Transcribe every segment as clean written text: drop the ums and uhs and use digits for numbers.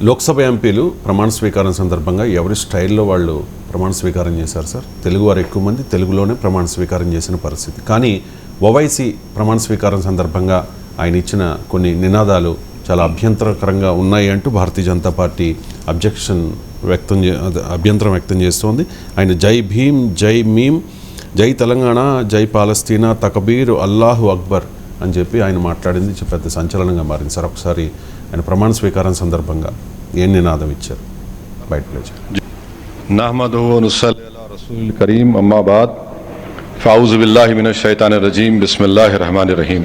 లోక్సభ ఎంపీలు ప్రమాణ స్వీకారం సందర్భంగా ఎవరి స్టైల్లో వాళ్ళు ప్రమాణ స్వీకారం చేశారు సార్. తెలుగు వారు ఎక్కువ మంది తెలుగులోనే ప్రమాణ స్వీకారం చేసిన పరిస్థితి. కానీ ఓవైసీ ప్రమాణ స్వీకారం సందర్భంగా ఆయన ఇచ్చిన కొన్ని నినాదాలు చాలా అభ్యంతరకరంగా ఉన్నాయి అంటూ భారతీయ జనతా పార్టీ అభ్యంతరం వ్యక్తం చేస్తోంది. ఆయన జై భీమ్, జై మీమ్, జై తెలంగాణ, జై పాలస్తీనా, తకబీర్, అల్లాహు అక్బర్ అని చెప్పి ఆయన మాట్లాడింది పెద్ద సంచలనంగా మారింది సార్. ఒకసారి ఆయన ప్రమాణ స్వీకారం సందర్భంగా ఏం నినాదం ఇచ్చారు బయట ప్లేజ్. నహ్మదుహు వ నుసల్లి అలా రసూలిల్ కరీం, అమ్మా బాద్, ఫౌజు बिल्लाहि मिनश शैतानिर रजीम, बिस्मिल्लाहिर रहमानिर रहीम।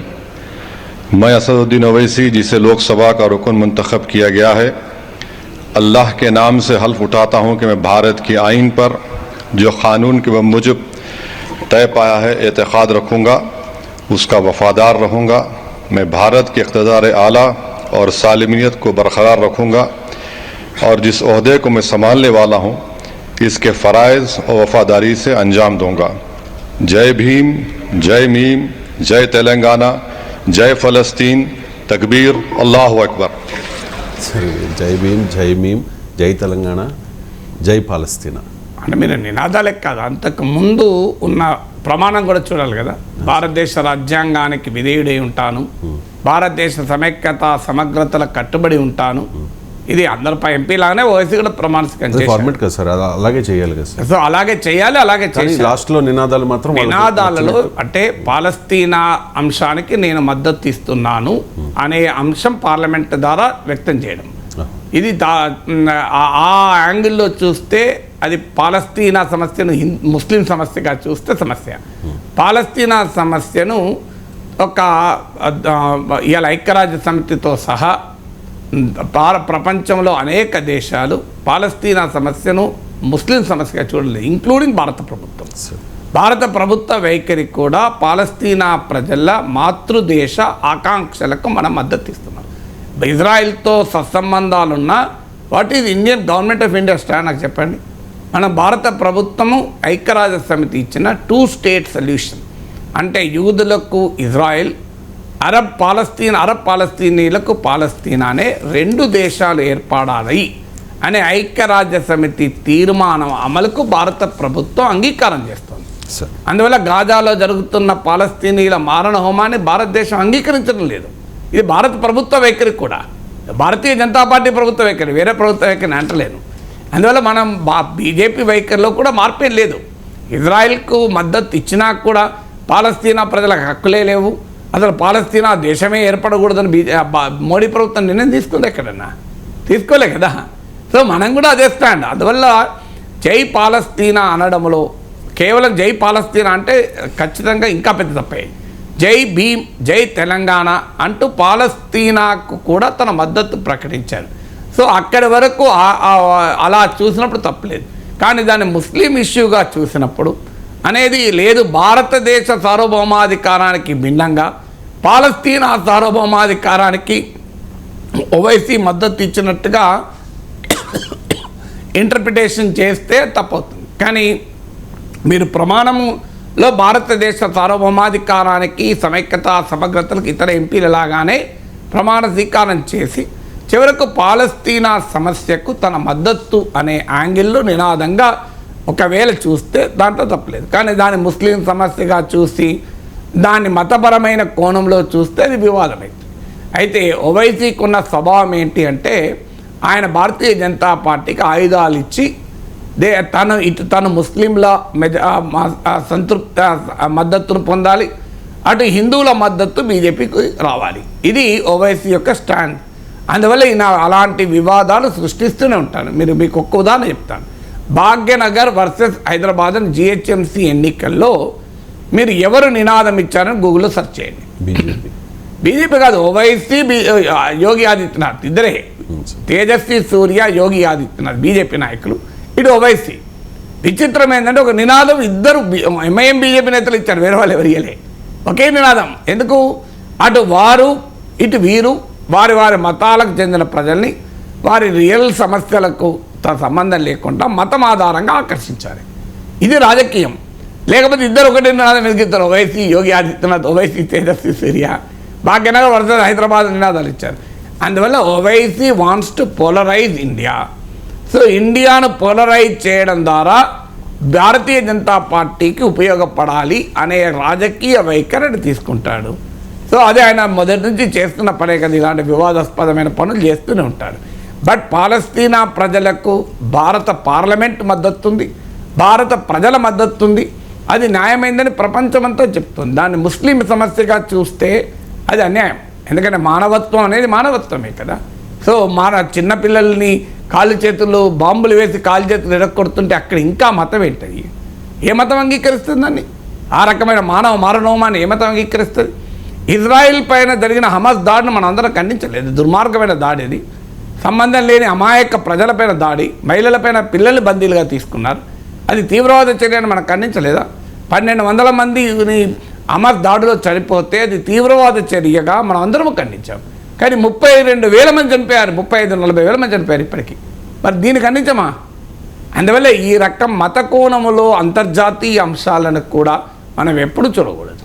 मैं असदुद्दीन ओवैसी, जिसे लोकसभा का रुकन मुंतखब किया गया है, अल्लाह के नाम से हल्फ उठाता हूँ कि मैं भारत की आइन पर जो क़ानून के मुजब तय पाया है एतक़ाद रखूँगा, उसका वफ़ादार रहूँगा। मैं भारत के इक़्तिदार आला और सालिमियत को बरकरार रखूँगा और जिस ओहदे को मैं संभालने वाला हूँ इसके फ़राइज़ और वफ़ादारी से अंजाम दूँगा। जय भीम, जय मीम, जय तेलंगाना, जय फ़लस्तीन, तकबीर, अल्लाहु अकबर। జై భీమ్, జై మీమ్, జై తెలంగాణ, జై పాలస్తీనా అంటే మీరు నినాదాలే కాదు, అంతకు ముందు ఉన్న ప్రమాణం కూడా చూడాలి కదా. భారతదేశ రాజ్యాంగానికి విధేయుడై ఉంటాను, భారతదేశ సమైక్యత సమగ్రతల కట్టుబడి ఉంటాను. ఇది అందరిపై ఎంపీ లాగానే ఓవైసీ కూడా ప్రమాణ ఫార్మేట్ కదా సార్, అలాగే చేయాలి కదా సార్. సో అలాగే చేయాలి, అలాగే చేయాలి. లాస్ట్లో నినాదాలు మాత్రం నినాదాలలో అంటే పాలస్తీనా అంశానికి నేను మద్దతు ఇస్తున్నాను అనే అంశం పార్లమెంట్ ద్వారా వ్యక్తం చేయడం. ఇది ఆ యాంగిల్లో చూస్తే అది పాలస్తీనా సమస్యను ముస్లిం సమస్యగా చూస్తే సమస్య. పాలస్తీనా సమస్యను ఒక ఇవాళ ఐక్యరాజ్య సమితితో సహా ప్రపంచంలో అనేక దేశాలు పాలస్తీనా సమస్యను ముస్లిం సమస్యగా చూడలేదు, ఇంక్లూడింగ్ భారత ప్రభుత్వం. భారత ప్రభుత్వ వైఖరి కూడా పాలస్తీనా ప్రజల మాతృదేశ ఆకాంక్షలకు మనం మద్దతు ఇస్తున్నాం. ఇజ్రాయెల్తో సత్సంబంధాలున్న what is Indian government of India stand నాకు చెప్పండి. మన భారత ప్రభుత్వము ఐక్యరాజ్య సమితి ఇచ్చిన 2 స్టేట్ సొల్యూషన్ అంటే యూదులకు ఇజ్రాయెల్, అరబ్ పాలస్తీనీలకు పాలస్తీనానే 2 దేశాలు ఏర్పడాలి అనే ఐక్యరాజ్య సమితి తీర్మానం అమలుకు భారత ప్రభుత్వం అంగీకారం చేస్తుంది. అందువల్ల గాజాలో జరుగుతున్న పాలస్తీనీల మారణ హోమాన్ని భారతదేశం అంగీకరించడం లేదు. ఇది భారత ప్రభుత్వ వైఖరి కూడా, భారతీయ జనతా పార్టీ ప్రభుత్వ వైఖరి, వేరే ప్రభుత్వ వైఖరిని అంటలేను. అందువల్ల మనం బీజేపీ వైఖరిలో కూడా మార్పేం లేదు. ఇజ్రాయెల్కు మద్దతు ఇచ్చినా కూడా పాలస్తీనా ప్రజలకు హక్కులే లేవు, అసలు పాలస్తీనా దేశమే ఏర్పడకూడదని మోడీ ప్రభుత్వం నిర్ణయం తీసుకుంది ఎక్కడన్నా? తీసుకోలే కదా. సో మనం కూడా అదే స్టాండ్. అందువల్ల జై పాలస్తీనా అనడంలో కేవలం జై పాలస్తీనా అంటే ఖచ్చితంగా ఇంకా పెద్ద తప్పే. జై భీమ్, జై తెలంగాణ అంటూ పాలస్తీనాకు కూడా తన మద్దతు ప్రకటించారు. సో అక్కడి వరకు అలా చూసినప్పుడు తప్పలేదు. కానీ దాన్ని ముస్లిం ఇష్యూగా చూసినప్పుడు అనేది లేదు. భారతదేశ సార్వభౌమాధికారానికి భిన్నంగా పాలస్తీనా సార్వభౌమాధికారానికి ఓవైసీ మద్దతు ఇచ్చినట్టుగా ఇంటర్ప్రిటేషన్ చేస్తే తప్పవుతుంది. కానీ మీరు ప్రమాణంలో భారతదేశ సార్వభౌమాధికారానికి సమైక్యత సమగ్రతలకు ఇతర ఎంపీలలాగానే ప్రమాణ స్వీకారం చేసి చివరకు పాలస్తీనా సమస్యకు తన మద్దతు అనే యాంగిల్లో నినాదంగా ఒకవేళ చూస్తే దాంట్లో తప్పలేదు. కానీ దాన్ని ముస్లిం సమస్యగా చూసి దాన్ని మతపరమైన కోణంలో చూస్తే అది వివాదమైంది. అయితే ఓవైసీకి ఉన్న స్వభావం ఏంటి అంటే ఆయన భారతీయ జనతా పార్టీకి ఆయుధాలు ఇచ్చి తను ముస్లింల సంతృప్త మద్దతును పొందాలి, అటు హిందువుల మద్దతు బీజేపీకి రావాలి. ఇది ఓవైసీ యొక్క స్టాండ్. అందువల్ల ఈయన అలాంటి వివాదాలు సృష్టిస్తూనే ఉంటాను. మీకు ఒక్క ఉదాహరణ చెప్తాను. భాగ్యనగర్ వర్సెస్ హైదరాబాద్ జిహెచ్ఎంసీ ఎన్నికల్లో మీరు ఎవరు నినాదం ఇచ్చారని గూగుల్లో సెర్చ్ చేయండి. బీజేపీ కాదు, ఓవైసీ, యోగి ఆదిత్యనాథ్, ఇద్దరే. తేజస్వి సూర్య, యోగి ఆదిత్యనాథ్ బీజేపీ నాయకులు, ఇటు ఓవైసీ. విచిత్రం ఏంటంటే ఒక నినాదం ఇద్దరు ఎంఐఎం బీజేపీ నేతలు ఇచ్చారు, వేరే వాళ్ళు ఎవరు ఇయ్యలే. ఒకే నినాదం. ఎందుకు? అటు వారు ఇటు వీరు వారి వారి మతాలకు చెందిన ప్రజల్ని వారి రియల్ సమస్యలకు సంబంధం లేకుండా మతం ఆధారంగా ఆకర్షించాలి. ఇది రాజకీయం. లేకపోతే ఇద్దరు ఒకటే నినాదం ఎదుగుతారు. ఓవైసీ, యోగి ఆదిత్యనాథ్, ఓవైసీ, తేజస్వి సూర్య, భాగ్యనగర్ వర్సెస్ హైదరాబాద్ నినాదాలు ఇచ్చారు. అందువల్ల Owaisi wants to polarise India. So ఇండియాను పోలరైజ్ చేయడం ద్వారా భారతీయ జనతా పార్టీకి ఉపయోగపడాలి అనే రాజకీయ వైఖరిని తీసుకుంటాడు. సో అదే ఆయన మొదటి నుంచి చేస్తున్న పనే కదా, ఇలాంటి వివాదాస్పదమైన పనులు చేస్తూనే ఉంటాడు. బట్ పాలస్తీనా ప్రజలకు భారత పార్లమెంట్ మద్దతు ఉంది, భారత ప్రజల మద్దతు ఉంది. అది న్యాయమైందని ప్రపంచమంతా చెప్తుంది. దాన్ని ముస్లిం సమస్యగా చూస్తే అది అన్యాయం. ఎందుకంటే మానవత్వం అనేది మానవత్వమే కదా. సో చిన్నపిల్లల్ని కాలు చేతులు బాంబులు వేసి కాలు చేతులు ఎరగొడుతుంటే అక్కడ ఇంకా మతం ఏంటది? ఏ మతం అంగీకరిస్తుందని? ఆ రకమైన మానవ మారణోమాన్ని ఏ మతం అంగీకరిస్తుంది? ఇజ్రాయిల్ పైన జరిగిన హమాస్ దాడిని మనం అందరం ఖండించలేదు. దుర్మార్గమైన దాడి అది. సంబంధం లేని అమాయక ప్రజలపైన దాడి, మహిళలపైన పిల్లలు బందీలుగా తీసుకున్నారు. అది తీవ్రవాద చర్యని మనం ఖండించలేదా? 1200 మందిని హమాస్ దాడిలో చనిపోతే అది తీవ్రవాద చర్యగా మనం అందరం ఖండించాం. కానీ 32,000 మంది చనిపోయారు, 35-40,000 మంది చనిపోయారు ఇప్పటికీ. మరి దీన్ని ఖండించమా? అందువల్ల ఈ రకం మత కోణములో అంతర్జాతీయ అంశాలను కూడా మనం ఎప్పుడు చూడకూడదు.